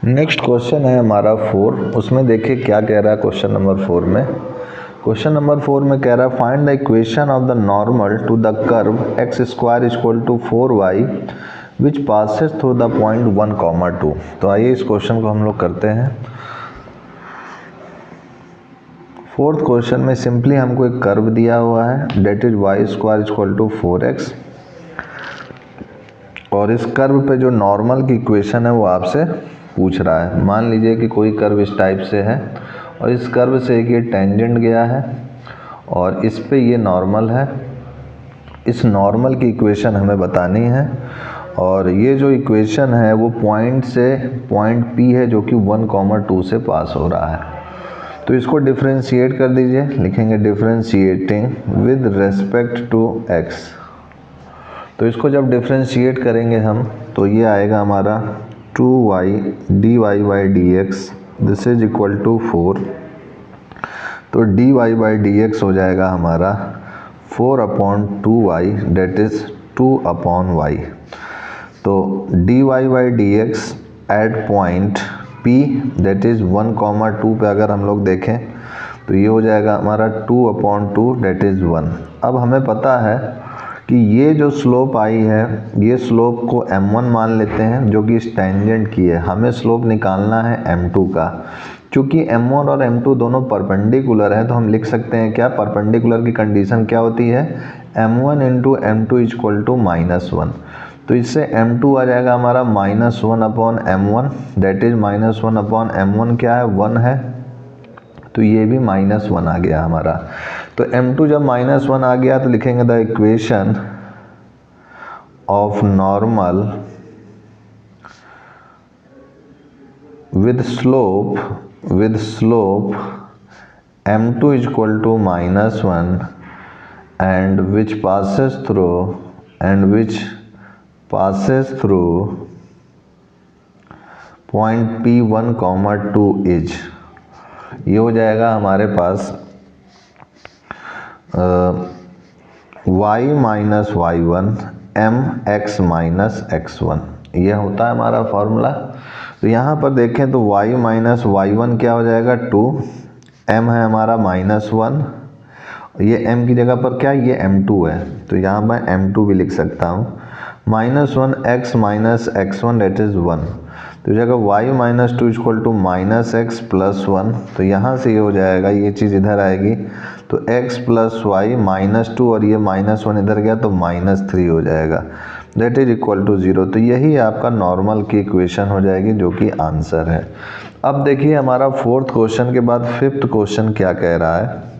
Next question है हमारा 4। उसमें देखिए क्या कह रहा है क्वेश्चन नंबर 4 में। क्वेश्चन नंबर 4 में कह रहा है find the equation of the normal to the curve X square equal to 4y which passes through the point 1, 2। तो आइए इस क्वेश्चन को हम लोग करते हैं। फोर्थ क्वेश्चन में सिंपली हमको एक कर्व दिया हुआ है that is Y square equal to 4x, और इस कर्व पे जो नॉर्मल की इक्वेशन है वो आपसे पूछ रहा है। मान लीजिए कि कोई कर्व इस टाइप से है और इस कर्व से एक ये टेंजेंट गया है और इस पे ये नॉर्मल है। इस नॉर्मल की इक्वेशन हमें बतानी है और ये जो इक्वेशन है वो पॉइंट से पॉइंट P है जो कि 1, 2 से पास हो रहा है। तो इसको डिफरेंशिएट कर दीजिए, लिखेंगे differentiating with respect to x। तो इसको जब डिफरेंशिएट करेंगे हम तो ये आएगा हमारा 2y dy by dx this is equal to 4। तो dy बाई dx हो जाएगा हमारा 4/2y डेट इज 2/y। तो dy by dx at point P that is 1, 2 पे अगर हम लोग देखें तो ये हो जाएगा हमारा 2/2 डेट इज 1। अब हमें पता है कि ये जो स्लोप आई है ये स्लोप को m1 मान लेते हैं जो कि इस टेंजेंट की है। हमें स्लोप निकालना है m2 का। क्योंकि m1 और m2 दोनों परपेंडिकुलर हैं तो हम लिख सकते हैं क्या, परपेंडिकुलर की कंडीशन क्या होती है, m1 into m2 equal to -1। तो इससे m2 आ जाएगा हमारा -1/m1 डेट इज -1/m1 क्या है, 1 है। तो ये भी -1 आ गया हमारा। तो m2 जब -1 आ गया तो लिखेंगे the equation of normal with slope m2 equal to -1 and which passes through point P 1, 2 is, ये हो जाएगा हमारे पास y minus y1 mx minus x1, ये होता है हमारा फॉर्मूला। तो यहाँ पर देखें तो y माइनस y1 क्या हो जाएगा 2, m है हमारा -1, ये m की जगह पर क्या ये m2 है तो यहाँ मैं m2 भी लिख सकता हूँ, -1 x minus x1 date is 1। तो जगह y minus 2 equal to -x plus 1। तो यहाँ से ये हो जाएगा, ये चीज़ इधर आएगी तो x प्लस वाई -2 और ये -1 इधर गया तो -3 हो जाएगा दैट इज इक्वल टू 0। तो यही आपका नॉर्मल की इक्वेशन हो जाएगी जो कि आंसर है। अब देखिए हमारा फोर्थ क्वेश्चन के बाद फिफ्थ क्वेश्चन क्या कह रहा है।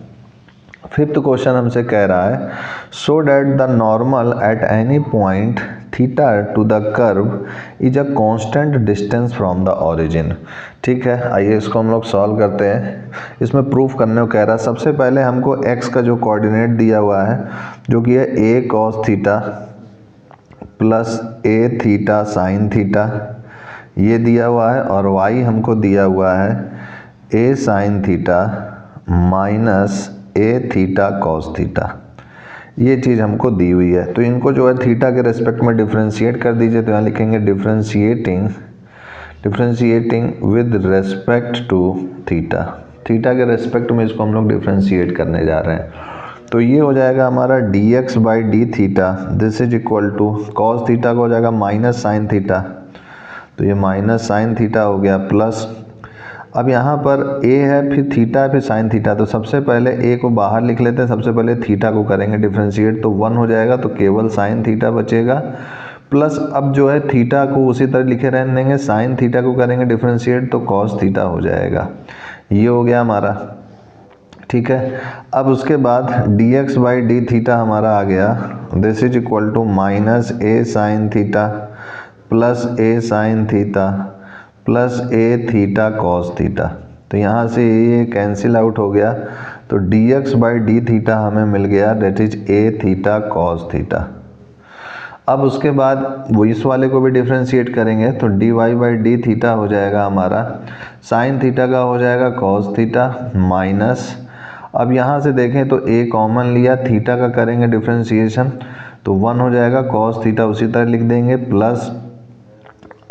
फिफ्थ क्वेश्चन हमसे कह रहा है so that the normal at any point theta two the curve is a constant distance from the origin. ठीक है, आइए इसको हम लोग सॉल्व करते हैं। इसमें प्रूफ करने को कह रहा है, सबसे पहले हमको x का जो कोऑर्डिनेट दिया हुआ है जो कि है a cos theta plus a theta sine theta, ये दिया हुआ है, और y हमको दिया हुआ है a sine theta minus a theta cos theta, ये चीज़ हमको दी हुई है। तो इनको जो है थीटा के रेस्पेक्ट में डिफरेंशिएट कर दीजिए। तो यहाँ लिखेंगे differentiating with respect to theta, theta के रेस्पेक्ट में इसको हम लोग डिफरेंशिएट करने जा रहे हैं। तो ये हो जाएगा हमारा dx by D theta this is equal to cos theta का हो जाएगा माइनस साइन थीटा, तो ये माइनस साइन थीटा हो गया प्लस, अब यहाँ पर a है फिर थीटा है फिर साइन थीटा, तो सबसे पहले a को बाहर लिख लेते हैं, सबसे पहले थीटा को करेंगे डिफरेंशिएट तो 1 हो जाएगा तो केवल साइन थीटा बचेगा, प्लस अब जो है थीटा को उसी तरह लिखे रहने देंगे, साइन थीटा को करेंगे डिफरेंशिएट तो कॉस थीटा हो जाएगा। ये हो गया हमारा, ठीक है। अब उसके बाद dx बाई डी थीटा हमारा आ गया this is equal to minus a sine theta plus a sine theta plus a theta cos theta. तो यहाँ से ये कैंसिल आउट हो गया तो dx बाई डी थीटा हमें मिल गया that is a theta cos theta. अब उसके बाद वो इस वाले को भी डिफरेंशिएट करेंगे तो dy बाई डी थीटा हो जाएगा हमारा साइन थीटा का हो जाएगा कॉस थीटा माइनस, अब यहाँ से देखें तो a कॉमन लिया, थीटा का करेंगे डिफरेंशिएशन तो 1 हो जाएगा, कॉस थीटा उसी तरह लिख देंगे प्लस,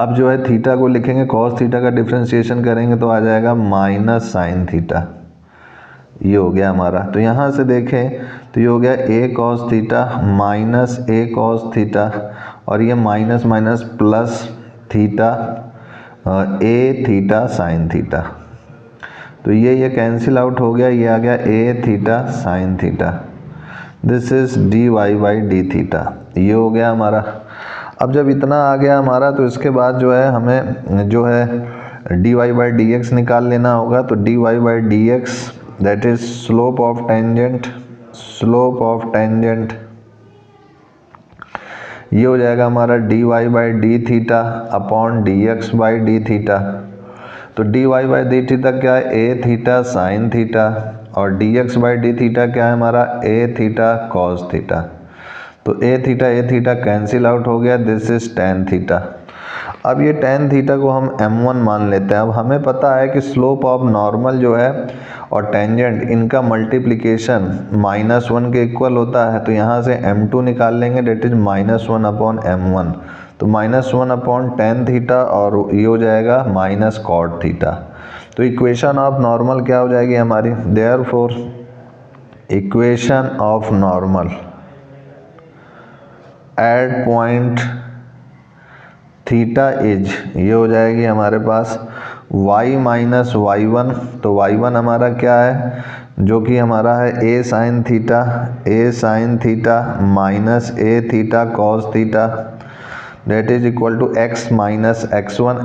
अब जो है थीटा को लिखेंगे, कॉस थीटा का डिफ्रेंशिएशन करेंगे तो आ जाएगा माइनस साइन थीटा, ये हो गया हमारा। तो यहाँ से देखें तो ये हो गया a cos theta minus a cos theta, और ये minus minus plus theta a theta sine theta. तो ये कैंसिल आउट हो गया, ये आ गया a theta sine theta, this is d y by D theta, ये हो गया हमारा। अब जब इतना आ गया हमारा तो इसके बाद जो है हमें जो है d y by d x निकाल लेना होगा। तो d y by d x that is slope of tangent, slope of tangent, ये हो जाएगा हमारा d y by D theta upon d x by D theta. तो d y by D theta क्या है, ए थीटा साइन थीटा, और d x by D theta क्या है हमारा, ए थीटा कॉस थीटा। तो ए थीटा कैंसिल आउट हो गया, दिस इज टेन थीटा। अब ये टेन थीटा को हम m1 मान लेते हैं। अब हमें पता है कि स्लोप ऑफ नॉर्मल जो है और टेंजेंट इनका मल्टीप्लिकेशन -1 के इक्वल होता है। तो यहाँ से m2 निकाल लेंगे, डेट इज -1 अपॉन m1। तो -1 अपॉन टेन थीटा, और ये हो जाएगा माइनस कॉट थीटा। तो इक्वेशन ऑफ नॉर्मल क्या हो जाएगी हमारी, therefore equation of normal at point theta is, ये हो जाएगी हमारे पास y माइनस वाई वन। तो y1 हमारा क्या है, जो कि हमारा है a sine theta minus a theta cos theta, that is equal to x minus x1।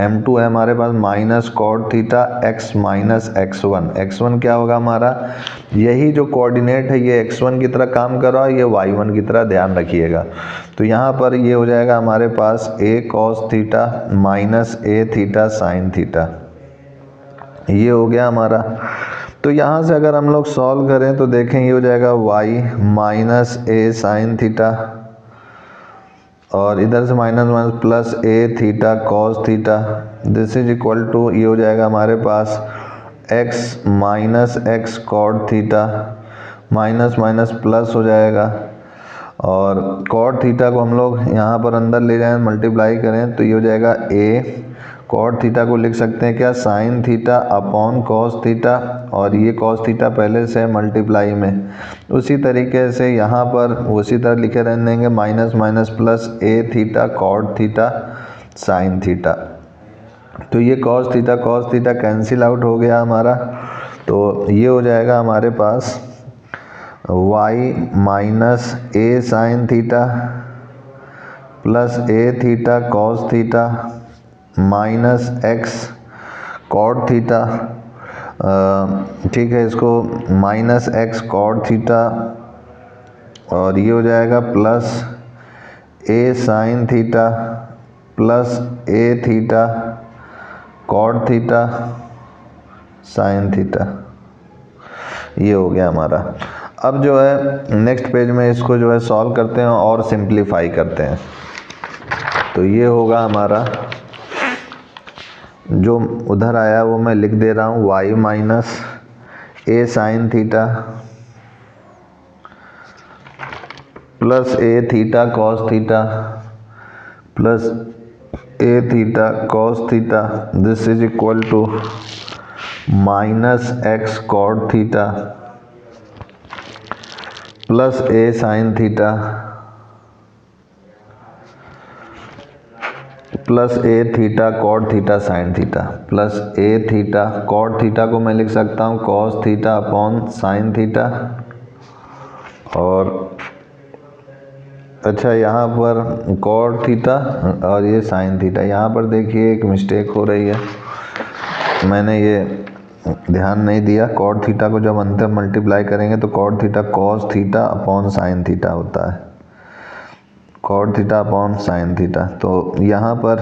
m2 है हमारे पास minus cot theta x minus x1 क्या होगा हमारा, यही जो कोऑर्डिनेट है ये x1 की तरह काम कर रहा है, ये y1 की तरह, ध्यान रखिएगा। तो यहाँ पर ये हो जाएगा हमारे पास a cos theta minus a theta sine theta, ये हो गया हमारा। तो यहाँ से अगर हम लोग सॉल्व करें तो देखें ये हो जाएगा y minus a sine theta, और इधर से minus minus plus A theta cos theta, this is equal to, ये हो जाएगा हमारे पास x minus x cot theta, minus minus plus हो जाएगा, और कॉट थीटा को हम लोग यहाँ पर अंदर ले जाएं, मल्टीप्लाई करें तो ये हो जाएगा a कॉट थीटा को लिख सकते हैं क्या, sine theta upon cos theta, और ये कॉस थीटा पहले से मल्टीप्लाई में। उसी तरीके से यहाँ पर उसी तरह लिखे रहने देंगे, माइनस माइनस प्लस ए theta cot theta sine theta. तो ये कॉस थीटा कैंसिल आउट हो गया हमारा। तो ये हो जाएगा हमारे पास y माइनस ए साइन थीटा प्लस ए theta cos theta minus x cot theta, ठीक है, इसको माइनस एक्स कॉट थीटा, और ये हो जाएगा प्लस ए साइन थीटा प्लस ए theta cot theta sine theta, ये हो गया हमारा। अब जो है नेक्स्ट पेज में इसको जो है सॉल्व करते हैं और सिंप्लीफाई करते हैं। तो ये होगा हमारा, जो उधर आया वो मैं लिख दे रहा हूँ, y minus A sine theta plus A theta cos theta plus A theta cos theta, this is equal to minus x cot theta plus A sine theta plus A theta cot theta sine theta, plus A theta cot theta को मैं लिख सकता हूँ cos theta upon sine theta. और अच्छा, यहाँ पर cot theta और ये साइन थीटा, यहाँ पर देखिए एक मिस्टेक हो रही है, मैंने ये ध्यान नहीं दिया। कॉट थीटा को जब अंतर मल्टीप्लाई करेंगे तो cot theta cos theta upon sine theta होता है, cot theta upon sine theta. तो यहाँ पर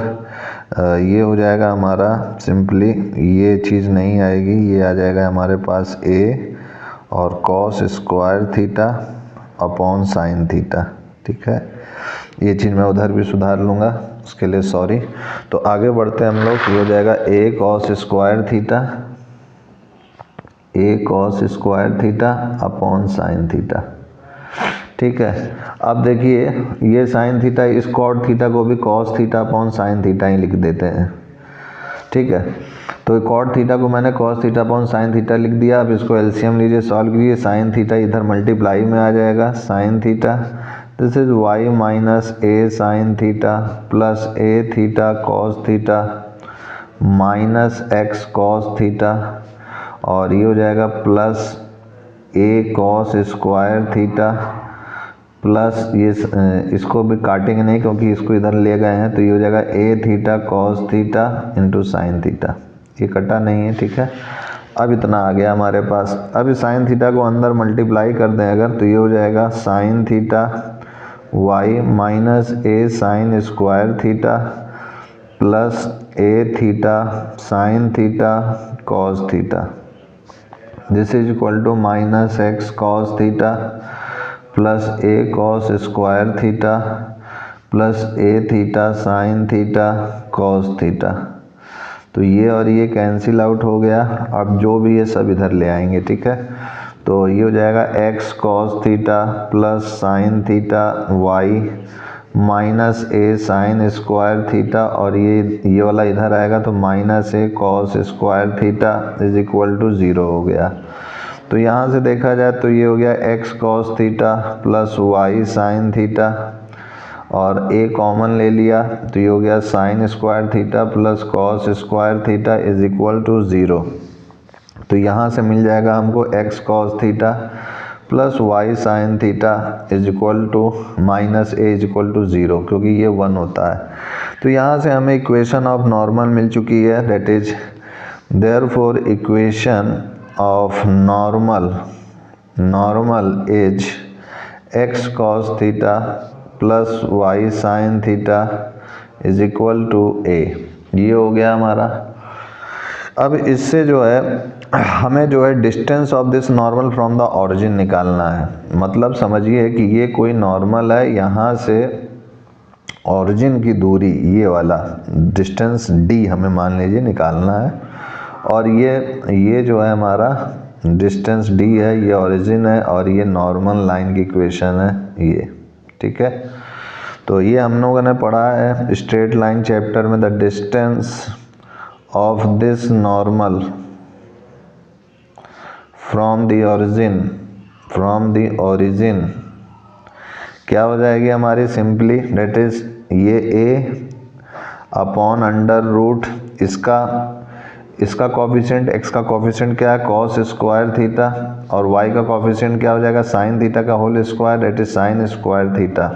ये हो जाएगा हमारा, सिंपली ये चीज़ नहीं आएगी, ये आ जाएगा हमारे पास a और cos square theta upon sine theta, ठीक है। ये चीज़ मैं उधर भी सुधार लूँगा, उसके लिए सॉरी। तो आगे बढ़ते हैं हम लोग, ये हो जाएगा a cos square theta upon sine theta, ठीक है। अब देखिए ये साइन थीटा, इस कॉट थीटा को भी cos theta upon sine theta ही लिख देते हैं, ठीक है। तो कॉट थीटा को मैंने cos theta upon sine theta लिख दिया। अब इसको एलसीएम लीजिए, सॉल्व कीजिए। साइन थीटा इधर मल्टीप्लाई में आ जाएगा, sine theta this is Y minus A sine theta plus A theta cos theta minus X cos theta, और ये हो जाएगा plus A cos square theta plus ये इसको भी काटेंगे नहीं क्योंकि इसको इधर ले गए हैं, तो ये हो जाएगा a theta cos theta into sine theta, ये कटा नहीं है, ठीक है। अब इतना आ गया हमारे पास। अब इस साइन थीटा को अंदर मल्टीप्लाई कर दें अगर, तो ये हो जाएगा sine theta Y minus A sine square theta plus A theta sine theta cos theta, this is equal to minus X cos theta plus A cos square theta plus A theta sine theta cos theta. तो ये और ये cancel out हो गया। अब जो भी है सब इधर ले आएंगे, ठीक है। तो ये हो जाएगा x cos theta plus sine theta Y minus ए साइन स्क्वायर थीटा, और ये वाला इधर आएगा तो minus a cos square theta is equal to 0 हो गया। तो यहाँ से देखा जाए तो ये हो गया X cos theta plus Y sine theta, और ए कॉमन ले लिया तो ये हो गया sine square theta plus cos square theta is equal to 0। तो यहाँ से मिल जाएगा हमको X cos theta plus Y sine theta is equal to minus A is equal to 0, क्योंकि ये 1 होता है। तो यहाँ से हमें इक्वेशन ऑफ नॉर्मल मिल चुकी है, that is therefore equation of normal is x cos theta plus Y sine theta is equal to a. ये हो गया हमारा। अब इससे जो है हमें जो है distance of this normal from the origin निकालना है। मतलब समझिए कि ये कोई नॉर्मल है, यहाँ से ऑरिजिन की दूरी ये वाला डिस्टेंस डी हमें मान लीजिए निकालना है, और ये जो है हमारा डिस्टेंस डी है, ये ऑरिजिन है, और ये नॉर्मल लाइन की इक्वेशन है ये, ठीक है। तो ये हम लोगों ने पढ़ा है स्ट्रेट लाइन चैप्टर में, the distance of this normal from the origin क्या हो जाएगी हमारी, सिंपली डेट इज ये ए अपॉन अंडर रूट इसका कोफिशिएंट, x का कोफिशिएंट क्या है कॉस स्क्वायर थीटा, और y का कोफिशिएंट क्या हो जाएगा साइन थीटा का whole square, that is sine square theta,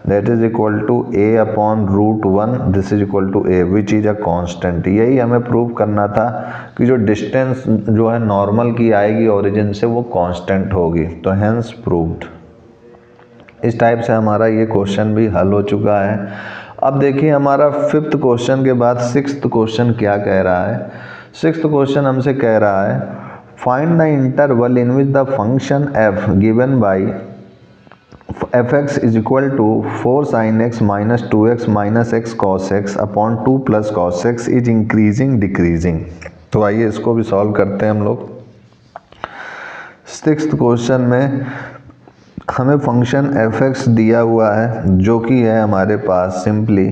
that is equal to a upon root 1, this is equal to a विच इज अ कांस्टेंट। यही हमें प्रूव करना था कि जो डिस्टेंस जो है नॉर्मल की आएगी ओरिजिन से वो कांस्टेंट होगी, तो हेंस प्रूव्ड। इस टाइप से हमारा ये क्वेश्चन भी हल हो चुका है। अब देखिए हमारा 5th क्वेश्चन के बाद 6th क्वेश्चन क्या कह रहा है। 6th क्वेश्चन हमसे कह रहा है find the interval in which the function f given by fx is equal to 4 sin x minus 2x minus x cos x upon 2 plus cos x is increasing decreasing. तो आइए इसको भी solve करते हैं हम लोग। 6th क्वेश्चन में हमें फंक्शन fx दिया हुआ है जो कि है हमारे पास simply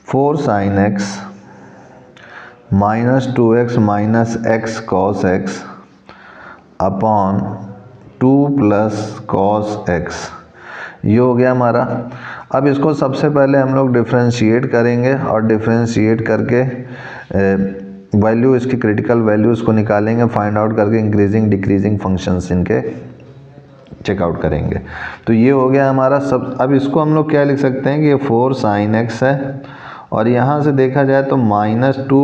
4 sin x minus 2x minus x cos x upon 2 plus cos x, ये हो गया हमारा। अब इसको सबसे पहले हम लोग डिफ्रेंशिएट करेंगे, और डिफ्रेंशिएट करके वैल्यू इसकी क्रिटिकल वैल्यूज़ को निकालेंगे, फाइंड आउट करके इंक्रीजिंग डिक्रीजिंग फंक्शंस इनके चेकआउट करेंगे। तो ये हो गया हमारा सब। अब इसको हम लोग क्या लिख सकते हैं कि ये 4 sin x है, और यहाँ से देखा जाए तो माइनस 2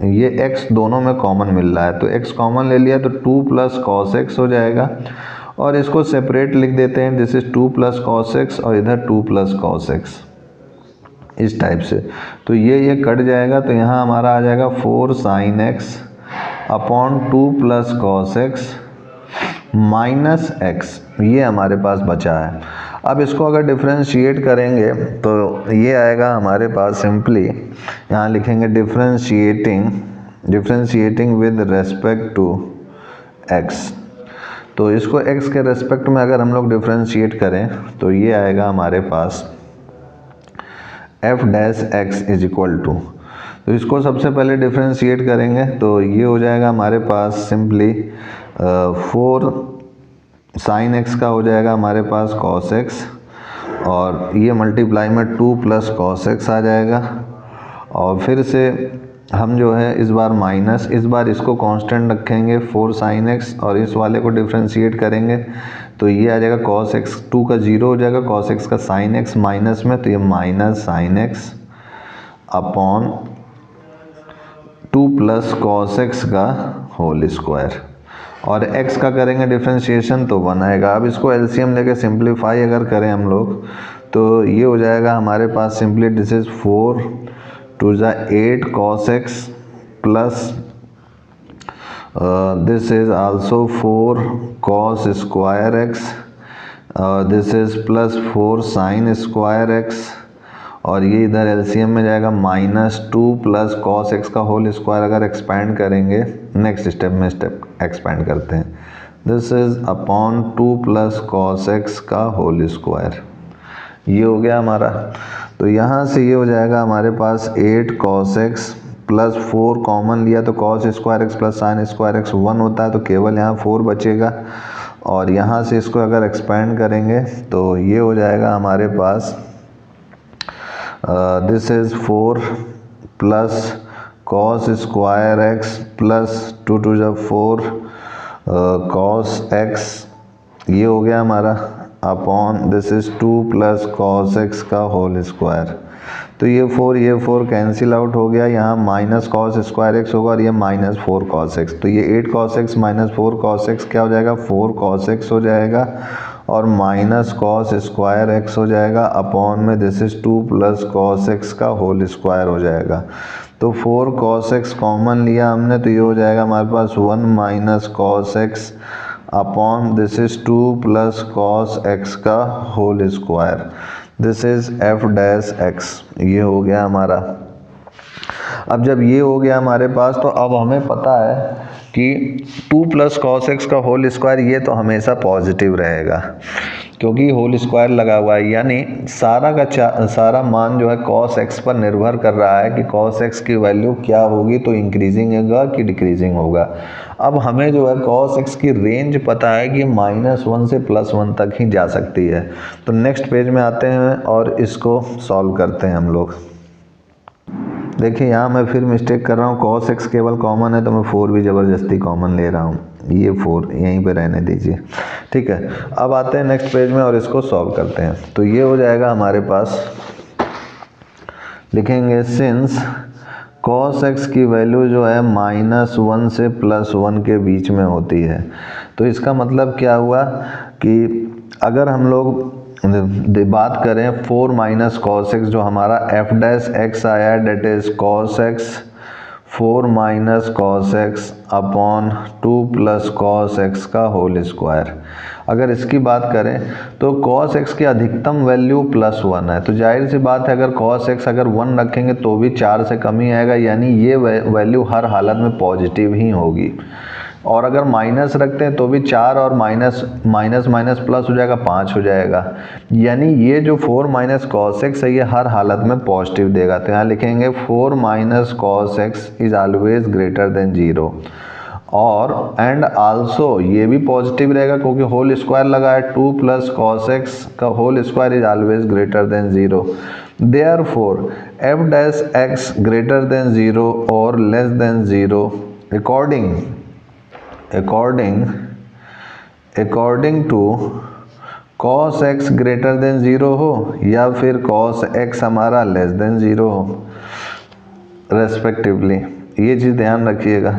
ये x दोनों में कॉमन मिल रहा है, तो x कॉमन ले लिया तो 2 प्लस cos x हो जाएगा, और इसको सेपरेट लिख देते हैं, this is 2 plus cos x और इधर 2 प्लस cos x, इस टाइप से। तो ये कट जाएगा, तो यहाँ हमारा आ जाएगा 4 sin x upon 2 plus cos x minus x, ये हमारे पास बचा है। अब इसको अगर डिफ्रेंशिएट करेंगे तो ये आएगा हमारे पास सिंपली, यहाँ लिखेंगे differentiating with respect to x। तो इसको x के रेस्पेक्ट में अगर हम लोग डिफ्रेंशिएट करें तो ये आएगा हमारे पास f dash x is equal to, तो इसको सबसे पहले डिफ्रेंशिएट करेंगे तो ये हो जाएगा हमारे पास सिंपली 4 साइन x का हो जाएगा हमारे पास cos x, और ये मल्टीप्लाई में 2 प्लस cos x आ जाएगा, और फिर से हम जो है इस बार माइनस, इस बार इसको कांस्टेंट रखेंगे 4 साइन x, और इस वाले को डिफ्रेंशिएट करेंगे तो ये आ जाएगा cos x, 2 का 0 हो जाएगा, cos x का साइन x माइनस में, तो ये minus sine x upon 2 plus cos x का होल स्क्वायर, और x का करेंगे डिफ्रेंशिएशन तो 1 आएगा। अब इसको एलसीएम लेके सिंप्लीफाई अगर करें हम लोग तो ये हो जाएगा हमारे पास सिंपली दिस इज 4 टू ज़ा 8 cos x plus this is also 4 cos square x, this is plus 4 sine square x, और ये इधर एलसीएम में जाएगा माइनस 2 प्लस cos x का होल स्क्वायर। अगर एक्सपेंड करेंगे नेक्स्ट स्टेप में एक्सपेंड करते हैं, this is upon 2 plus cos x का होल स्क्वायर, ये हो गया हमारा। तो यहाँ से ये हो जाएगा हमारे पास 8 cos x प्लस 4 कॉमन लिया तो cos square x plus sine square x 1 होता है, तो केवल यहाँ 4 बचेगा, और यहाँ से इसको अगर एक्सपेंड करेंगे तो ये हो जाएगा हमारे पास this is 4 plus cos square x plus 2 two ज़ा 4 cos x, ये हो गया हमारा, upon this is 2 plus cos x का होल स्क्वायर। तो ये 4 कैंसिल आउट हो गया, यहाँ माइनस cos स्क्वायर x होगा और ये माइनस 4 cos x, तो ये 8 cos x minus 4 cos x क्या हो जाएगा 4 cos x हो जाएगा, और माइनस cos स्क्वायर x हो जाएगा, अपॉन में this is 2 plus cos x का होल स्क्वायर हो जाएगा। तो 4 cos x कॉमन लिया हमने तो ये हो जाएगा हमारे पास 1 minus cos x upon this is 2 plus cos x का whole square, this is f dash x, ये हो गया हमारा। अब जब ये हो गया हमारे पास तो अब हमें पता है कि 2 प्लस cos x का होल स्क्वायर ये तो हमेशा पॉजिटिव रहेगा क्योंकि होल स्क्वायर लगा हुआ है, यानी सारा का सारा मान जो है cos x पर निर्भर कर रहा है कि cos x की वैल्यू क्या होगी, तो इंक्रीजिंग होगा कि डिक्रीजिंग होगा। अब हमें जो है cos x की रेंज पता है कि -1 से +1 तक ही जा सकती है। तो नेक्स्ट पेज में आते हैं और इसको सॉल्व करते हैं हम लोग। देखिए यहाँ मैं फिर मिस्टेक कर रहा हूँ, cos x केवल कॉमन है तो मैं 4 भी ज़बरदस्ती कॉमन ले रहा हूँ, ये 4 यहीं पे रहने दीजिए, ठीक है। अब आते हैं नेक्स्ट पेज में और इसको सॉल्व करते हैं। तो ये हो जाएगा हमारे पास, लिखेंगे सिंस cos x की वैल्यू जो है -1 से +1 के बीच में होती है, तो इसका मतलब क्या हुआ कि अगर हम लोग बात करें 4 माइनस cos x जो हमारा f डैश x आया है, that is cos x 4 minus cos x upon 2 plus cos x का होल स्क्वायर। अगर इसकी बात करें तो cos x की अधिकतम वैल्यू +1 है, तो जाहिर सी बात है अगर cos x अगर 1 रखेंगे तो भी 4 से कम ही आएगा, यानी ये वैल्यू हर हालत में पॉजिटिव ही होगी। और अगर माइनस रखते हैं तो भी 4 और माइनस माइनस प्लस हो जाएगा, 5 हो जाएगा, यानी ये जो 4 माइनस cos x है ये हर हालत में पॉजिटिव देगा। तो यहाँ लिखेंगे 4 minus cos x is always greater than 0, और एंड आल्सो ये भी पॉजिटिव रहेगा क्योंकि होल स्क्वायर लगा है, 2 प्लस cos x का whole square is always greater than 0। Therefore f dash x greater than 0 और less than 0 according to cos x greater than 0 हो या फिर cos x हमारा लेस देन 0 हो रेस्पेक्टिवली, ये चीज़ ध्यान रखिएगा।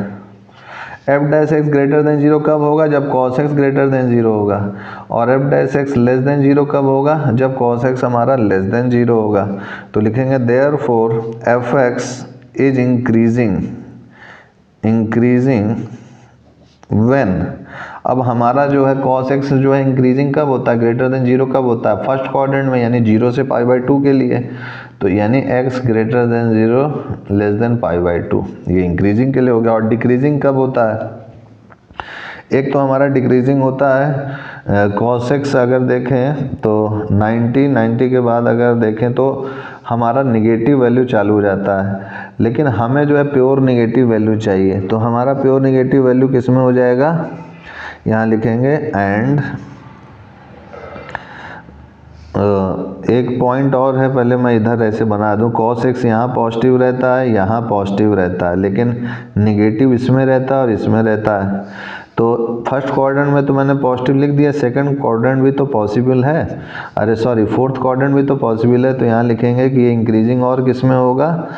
f dash x greater than 0 कब होगा, जब cos x ग्रेटर देन 0 होगा, और f dash x less than 0 कब होगा, जब cos x हमारा लेस देन 0 होगा। तो लिखेंगे therefore f x is increasing when, अब हमारा जो है cos x जो है इंक्रीजिंग कब होता है, ग्रेटर देन 0 कब होता है, फर्स्ट क्वाड्रेंट में, यानी 0 से π/2 के लिए, तो यानी x greater than 0 less than π/2, ये इंक्रीजिंग के लिए हो गया। और डिक्रीजिंग कब होता है, एक तो हमारा डिक्रीजिंग होता है cos x अगर देखें तो 90 के बाद अगर देखें तो हमारा निगेटिव वैल्यू चालू हो जाता है, लेकिन हमें जो है प्योर निगेटिव वैल्यू चाहिए। तो हमारा प्योर निगेटिव वैल्यू किस में हो जाएगा, यहाँ लिखेंगे एंड एक पॉइंट और है, पहले मैं इधर ऐसे बना दूं, cos x यहाँ पॉजिटिव रहता है, यहाँ पॉजिटिव रहता है, लेकिन निगेटिव इसमें रहता है और इसमें रहता है। तो फर्स्ट क्वाड्रेंट में तो मैंने पॉजिटिव लिख दिया, सेकंड क्वाड्रेंट भी तो पॉसिबल है, अरे सॉरी फोर्थ क्वाड्रेंट भी तो पॉसिबल है। तो यहाँ लिखेंगे कि ये इंक्रीजिंग और किस में होगा,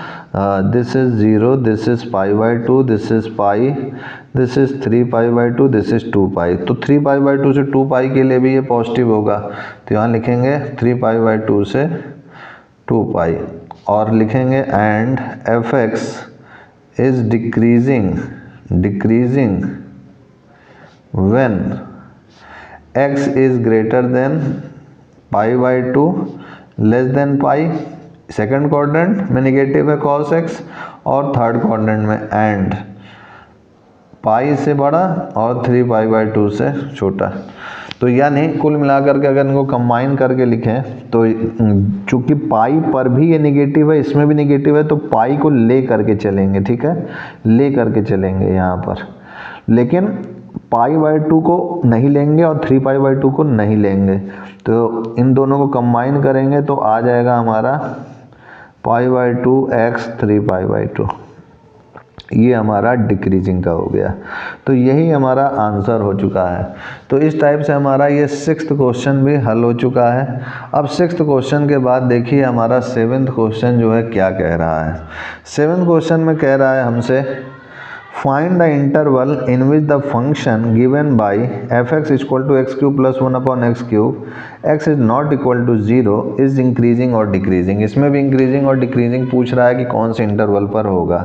this is 0, this is π/2, this is pi, this is 3π/2, this is 2π। तो 3π/2 से 2π के लिए भी ये पॉजिटिव होगा, तो यहाँ लिखेंगे 3π/2 से 2π और लिखेंगे एंड fx इज decreasing when x is greater than π/2 less than pi. Second quadrant में निगेटिव है cos x और थर्ड क्वाड्रेंट में एंड पाई से बड़ा और 3π/2 से छोटा। तो यानी कुल मिलाकर के अगर इनको कंबाइन करके लिखें तो चूंकि पाई पर भी ये निगेटिव है, इसमें भी निगेटिव है, तो पाई को ले करके चलेंगे, ठीक है, ले करके चलेंगे यहाँ पर, लेकिन π/2 को नहीं लेंगे और 3π/2 को नहीं लेंगे। तो इन दोनों को कंबाइन करेंगे तो आ जाएगा हमारा π/2 x 3π/2, ये हमारा डिक्रीजिंग का हो गया। तो यही हमारा आंसर हो चुका है। तो इस टाइप से हमारा ये 6th क्वेश्चन भी हल हो चुका है। अब 6th क्वेश्चन के बाद देखिए हमारा 7th क्वेश्चन जो है क्या कह रहा है। 7th क्वेश्चन में कह रहा है हमसे find the interval in which the function given by f(x) = x³ + 1/x³ x is not equal to 0 is increasing और डिक्रीजिंग। इसमें भी इंक्रीजिंग और डिक्रीजिंग पूछ रहा है कि कौन से इंटरवल पर होगा।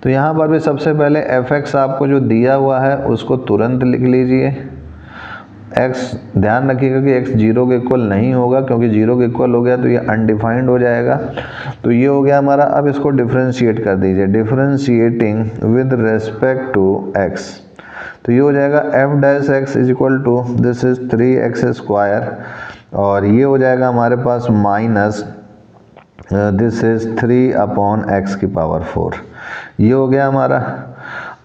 तो यहाँ पर भी सबसे पहले f(x) आपको जो दिया हुआ है उसको तुरंत लिख लीजिए। x ध्यान रखिएगा कि x 0 के इक्वल नहीं होगा, क्योंकि 0 के इक्वल हो गया तो ये अनडिफाइंड हो जाएगा। तो ये हो गया हमारा। अब इसको डिफरेंशिएट कर दीजिए, differentiating with respect to x। तो ये हो जाएगा f' x = this is 3x² और ये हो जाएगा हमारे पास माइनस दिस इज 3/x⁴। ये हो गया हमारा।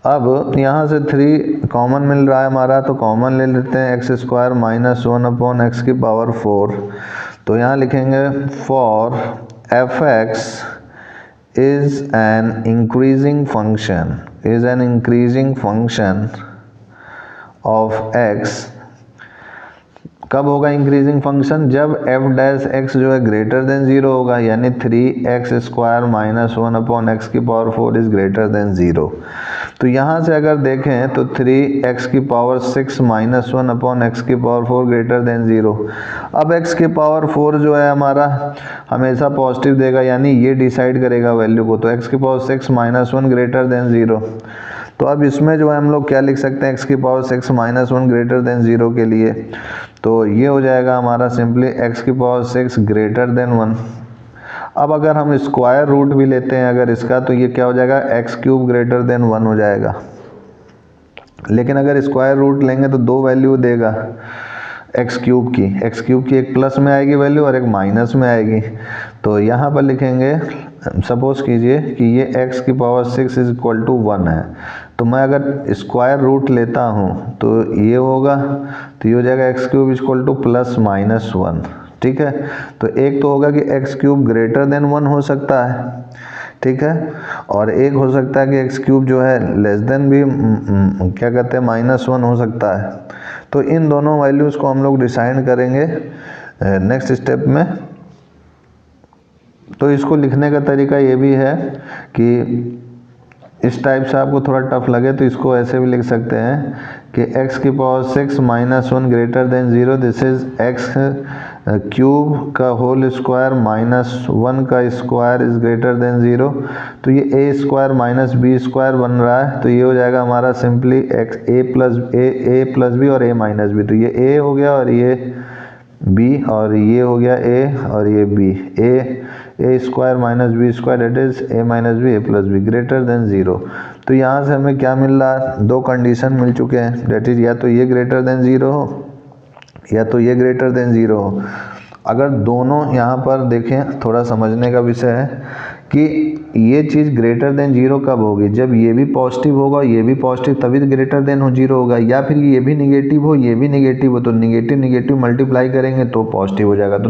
अब यहाँ से 3 कॉमन मिल रहा है हमारा, तो कॉमन ले लेते हैं x² - 1/x⁴। तो यहाँ लिखेंगे for f(x) is an increasing function of x। कब होगा इंक्रीजिंग फंक्शन, जब f' जो है ग्रेटर देन 0 होगा, यानी 3x² - 1/x⁴ is greater than 0। तो यहाँ से अगर देखें तो 3x⁶ - 1/x⁴ ग्रेटर देन 0। अब x⁴ जो है हमारा हमेशा पॉजिटिव देगा, यानी ये डिसाइड करेगा वैल्यू को। तो x⁶ - 1 ग्रेटर देन 0। तो अब इसमें जो है हम लोग क्या लिख सकते हैं x⁶ - 1 ग्रेटर देन 0 के लिए। तो ये हो जाएगा हमारा सिंपली x⁶ ग्रेटर देन 1। अब अगर हम स्क्वायर रूट भी लेते हैं अगर इसका, तो ये क्या हो जाएगा x³ ग्रेटर देन 1 हो जाएगा। लेकिन अगर स्क्वायर रूट लेंगे तो दो वैल्यू देगा x³ की एक प्लस में आएगी वैल्यू और एक माइनस में आएगी। तो यहाँ पर लिखेंगे, सपोज कीजिए कि ये x⁶ = 1 है, तो मैं अगर स्क्वायर रूट लेता हूँ तो ये होगा, तो ये हो जाएगा x³ = ±1, ठीक है। तो एक तो होगा कि x³ ग्रेटर देन 1 हो सकता है, ठीक है, और एक हो सकता है कि x³ जो है लेस देन भी क्या कहते हैं -1 हो सकता है। तो इन दोनों वैल्यूज़ को हम लोग डिसाइड करेंगे नेक्स्ट स्टेप में। तो इसको लिखने का तरीका ये भी है कि इस टाइप से आपको थोड़ा टफ लगे तो इसको ऐसे भी लिख सकते हैं कि x⁶ - 1 greater than 0, this is x³ का होल स्क्वायर -1 का स्क्वायर इज ग्रेटर देन 0। तो ये a² - b² बन रहा है, तो ये हो जाएगा हमारा सिंपली a + b और a - b। तो ये a हो गया और ये बी, और ये हो गया ए और ये b, a square minus b square that is a minus b a plus b greater than 0। तो यहाँ से हमें क्या मिल रहा है, दो कंडीशन मिल चुके हैं, डेट इज या तो ये ग्रेटर देन 0 हो या तो ये ग्रेटर देन 0 हो। अगर दोनों यहाँ पर देखें, थोड़ा समझने का विषय है कि ये चीज़ ग्रेटर देन 0 कब होगी, जब ये भी पॉजिटिव होगा ये भी पॉजिटिव, तभी तो ग्रेटर देन 0 होगा, या फिर ये भी निगेटिव हो ये भी निगेटिव हो, तो निगेटिव निगेटिव मल्टीप्लाई करेंगे तो पॉजिटिव हो जाएगा। तो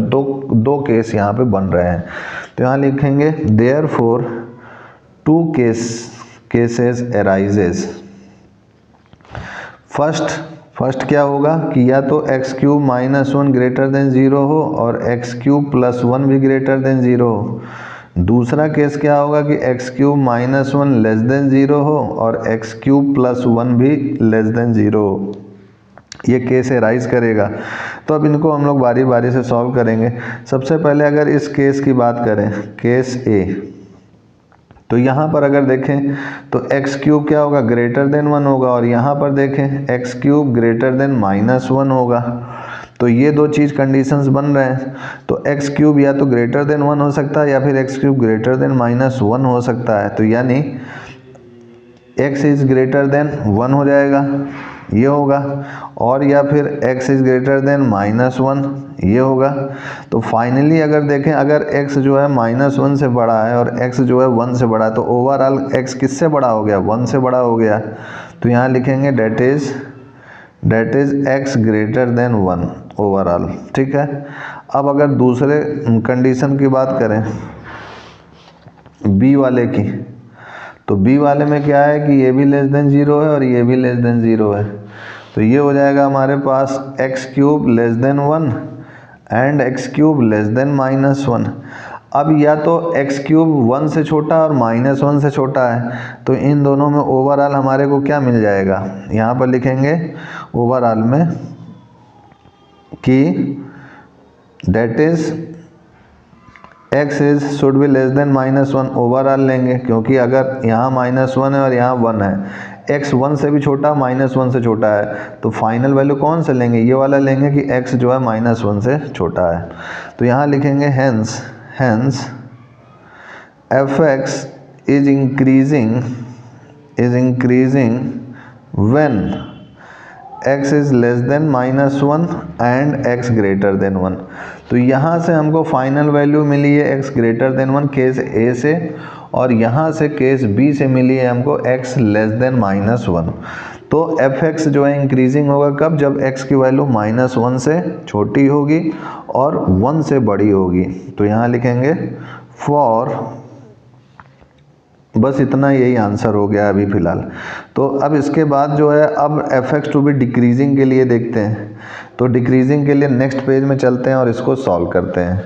दो केस यहाँ पे बन रहे हैं। तो यहाँ लिखेंगे therefore two cases arises. First क्या होगा कि या तो x cube minus 1 greater than 0 हो और एक्स क्यूब प्लस 1 भी ग्रेटर देन 0 हो। दूसरा केस क्या होगा कि x cube minus 1 less than 0 हो और एक्स क्यूब प्लस 1 भी लेस देन 0 हो। ये केस राइज करेगा। तो अब इनको हम लोग बारी बारी से सॉल्व करेंगे। सबसे पहले अगर इस केस की बात करें, केस ए, तो यहाँ पर अगर देखें तो एक्स क्यूब क्या होगा, ग्रेटर देन 1 होगा, और यहाँ पर देखें x cube greater than minus 1 होगा। तो ये दो चीज़ कंडीशंस बन रहे हैं। तो एक्स क्यूब या तो ग्रेटर देन 1 हो सकता है या फिर x cube greater than minus 1 हो सकता है। तो यानी एक्स इज ग्रेटर देन 1 हो जाएगा, ये होगा, और या फिर x is greater then minus 1 ये होगा। तो फाइनली अगर देखें, अगर x जो है माइनस 1 से बड़ा है और x जो है 1 से बड़ा है, तो ओवरऑल x किससे बड़ा हो गया, 1 से बड़ा हो गया। तो यहाँ लिखेंगे that is x greater than 1 overall. ठीक है। अब अगर दूसरे कंडीशन की बात करें b वाले की, तो b वाले में क्या है कि ये भी लेस देन 0 है और ये भी लेस देन 0 है। तो ये हो जाएगा हमारे पास x cube less than 1 and x cube less than minus 1। अब या तो एक्स क्यूब 1 से छोटा और माइनस 1 से छोटा है, तो इन दोनों में ओवरऑल हमारे को क्या मिल जाएगा, यहाँ पर लिखेंगे ओवरऑल में कि that is x is should be less than minus 1 overall लेंगे, क्योंकि अगर यहाँ माइनस 1 है और यहाँ 1 है, x 1 से भी छोटा माइनस 1 से छोटा है, तो फाइनल वैल्यू कौन सा लेंगे, ये वाला लेंगे कि x जो है माइनस 1 से छोटा है। तो यहाँ लिखेंगे hence fx is increasing when x is less than minus 1 and x greater than 1। तो यहाँ से हमको फाइनल वैल्यू मिली है x greater than 1 case A से, और यहाँ से केस B से मिली है हमको x लेस देन माइनस 1। तो fx जो है इंक्रीजिंग होगा कब, जब x की वैल्यू माइनस 1 से छोटी होगी और 1 से बड़ी होगी। तो यहाँ लिखेंगे फॉर, बस इतना, यही आंसर हो गया अभी फ़िलहाल। तो अब इसके बाद जो है, अब fx टू बी डिक्रीजिंग के लिए देखते हैं। तो डिक्रीजिंग के लिए नेक्स्ट पेज में चलते हैं और इसको सॉल्व करते हैं।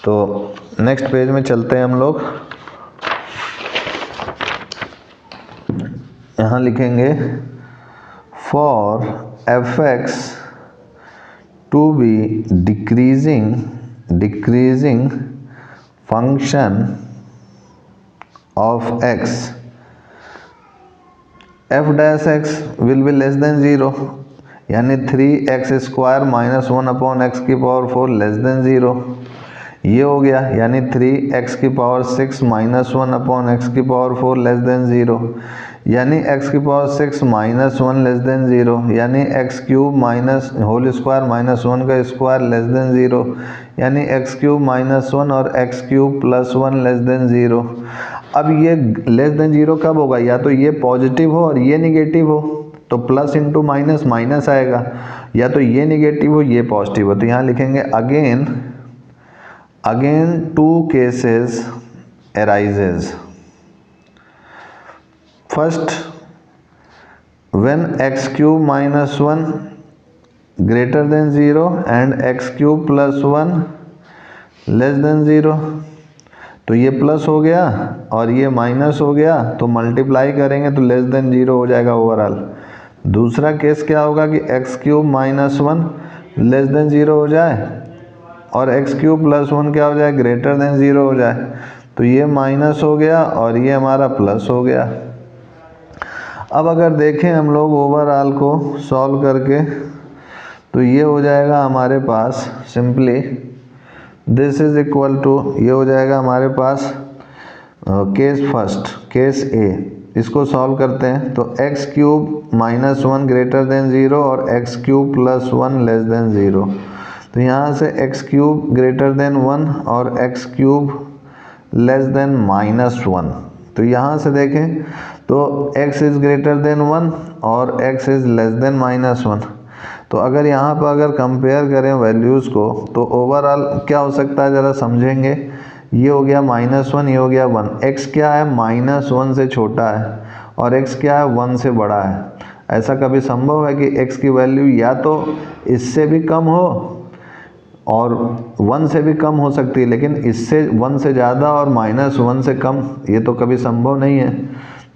तो नेक्स्ट पेज में चलते हैं हम लोग। यहाँ लिखेंगे for fx to be decreasing function of x, f dash x will be less than 0, यानी 3x square minus 1 upon x की पावर 4 लेस देन 0, ये हो गया। यानी 3x की पावर 6 माइनस 1 अपॉन एक्स की पावर 4 लेस देन 0, यानी x की पावर 6 माइनस 1 लेस देन 0, यानी x cube minus whole square minus 1 का स्क्वायर लेस देन 0, यानी एक्स क्यूब माइनस 1 और x cube plus 1 less than 0। अब ये लेस देन 0 कब होगा, या तो ये पॉजिटिव हो और ये निगेटिव हो, तो प्लस इंटू माइनस माइनस आएगा, या तो ये निगेटिव हो ये पॉजिटिव हो। तो यहाँ लिखेंगे again two cases arises. First when x cube minus 1 greater than 0 and x cube plus 1 less than 0। तो ये प्लस हो गया और ये माइनस हो गया, तो मल्टीप्लाई करेंगे तो लेस देन 0 हो जाएगा ओवरऑल। दूसरा केस क्या होगा कि x cube minus 1 less than 0 हो जाए और एक्स क्यूब प्लस 1 क्या हो जाए, ग्रेटर देन 0 हो जाए। तो ये माइनस हो गया और ये हमारा प्लस हो गया। अब अगर देखें हम लोग ओवरऑल को सॉल्व करके, तो ये हो जाएगा हमारे पास simply this is equal to, ये हो जाएगा हमारे पास केस फर्स्ट, केस ए, इसको सॉल्व करते हैं तो x cube minus 1 greater than 0 और x cube plus 1 less than 0। तो यहाँ से एक्स क्यूब ग्रेटर देन 1 और x cube less than minus 1। तो यहाँ से देखें तो x इज़ ग्रेटर देन 1 और x is less than minus 1। तो अगर यहाँ पर अगर कंपेयर करें वैल्यूज़ को तो ओवरऑल क्या हो सकता है ज़रा समझेंगे। ये हो गया -1, ये हो गया 1। x क्या है -1 से छोटा है और x क्या है 1 से बड़ा है। ऐसा कभी संभव है कि x की वैल्यू या तो इससे भी कम हो और 1 से भी कम हो सकती है, लेकिन इससे 1 से ज़्यादा और -1 से कम ये तो कभी संभव नहीं है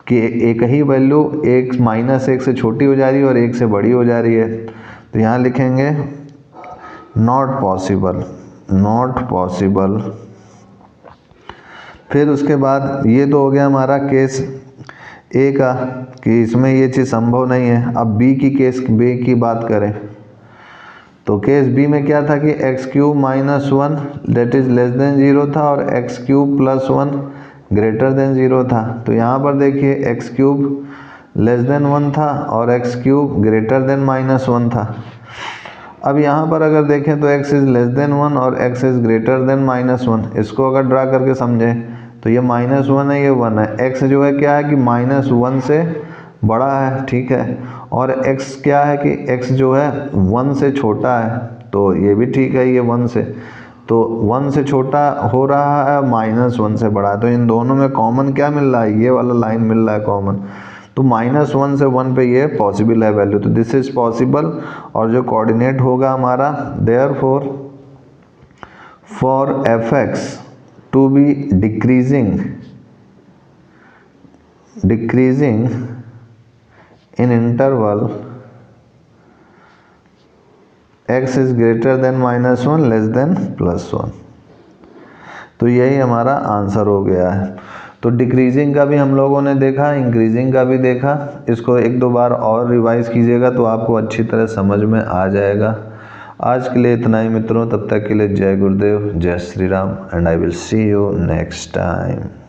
कि एक ही वैल्यू एक -1 से छोटी हो जा रही है और 1 से बड़ी हो जा रही है। तो यहाँ लिखेंगे नॉट पॉसिबल, नॉट पॉसिबल। फिर उसके बाद ये तो हो गया हमारा केस ए का कि इसमें ये चीज़ संभव नहीं है। अब बी की केस बी की बात करें तो केस बी में क्या था कि x cube minus 1 that is less than 0 था और x cube plus 1 greater than 0 था। तो यहाँ पर देखिए एक्स क्यूब लेस देन 1 था और एक्स क्यूब ग्रेटर देन -1 था। अब यहाँ पर अगर देखें तो x इज़ लेस देन 1 और x इज़ ग्रेटर देन -1। इसको अगर ड्रा करके समझें तो ये -1 है, ये 1 है। x जो है क्या है कि -1 से बड़ा है, ठीक है, और x क्या है कि x जो है 1 से छोटा है। तो ये भी ठीक है, ये 1 से, तो 1 से छोटा हो रहा है, -1 से बड़ा है। तो इन दोनों में कॉमन क्या मिल रहा है, ये वाला लाइन मिल रहा है कॉमन। तो -1 से 1 पे ये पॉसिबल है वैल्यू, तो दिस इज पॉसिबल। और जो कोऑर्डिनेट होगा हमारा therefore for fx to be decreasing in interval x is greater than -1 less than +1। तो यही हमारा आंसर हो गया है। तो डिक्रीजिंग का भी हम लोगों ने देखा, इंक्रीजिंग का भी देखा। इसको एक दो बार और रिवाइज कीजिएगा तो आपको अच्छी तरह समझ में आ जाएगा। आज के लिए इतना ही मित्रों, तब तक के लिए जय गुरुदेव, जय Shri Ram, and I will see you next time.